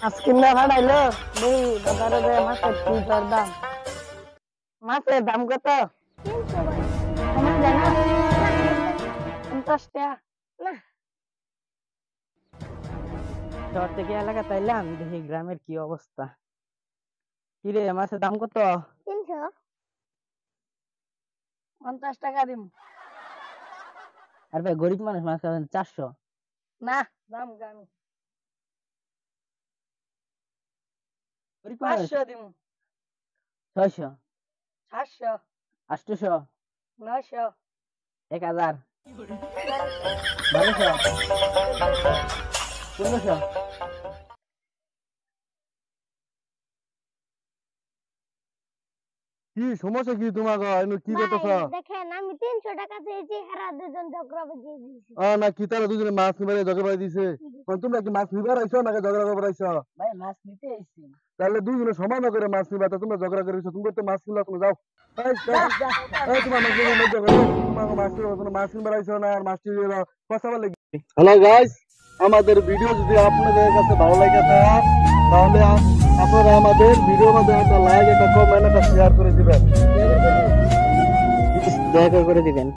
আজকে না ভাড়াইলো দেই বাজারে যে মাছের কিলোর দাম। মাছের দাম কত? 300 করে। কমাই যায় না? না, 50 টাকা। না, শহর থেকে এলাকা তাইলাম দেখি গ্রামের কি অবস্থা। কি রে মাছের দাম কত? 300। 50 টাকা দিম। আর ভাই গরিব মানুষ মাছ খাবেন 400। না দাম গামি। গরিব মানুষ 500 দিম। 600, 700, 800, 900, 1000, 1200, 1500। কি সমস্যা কি তোমার কি ভাই করতেছ? দেখেন আমি 300 টাকা চেয়েছি, হেরা দুজন ঝগড়া বাজিয়ে দিয়েছে। না কি তারা দুজনে মাছ নিবারে ঝগড়া বাড়ি দিছে? তোমরা কি মাছ নিবার আইছো নাকি ঝগড়া করবার আইছো? ভাই মাছ নিতে আইছি। তাহলে দুজনে সমান করে মাছ নিবা, তা তোমরা ঝগড়া করেছো, তুমি তো মাছ নিবা, তুমি যাও। এই, যাও। এই, তোমার মাছ নিবার মধ্যে করো। তোমার মাছ নিবা, তোমরা মাছ নিবার আইছো না আর মাছ নিয়ে যাও, কথা বলে। হ্যালো গাইস, আমাদের ভিডিও যদি আপনাদের কাছে ভালো লাগে থাকে তাহলে আপনারা আমাদের ভিডিওর মধ্যে একটা লাইক, একটা কমেন্ট, একটা শেয়ার করে দিবেন। দয়া করে দিবেন।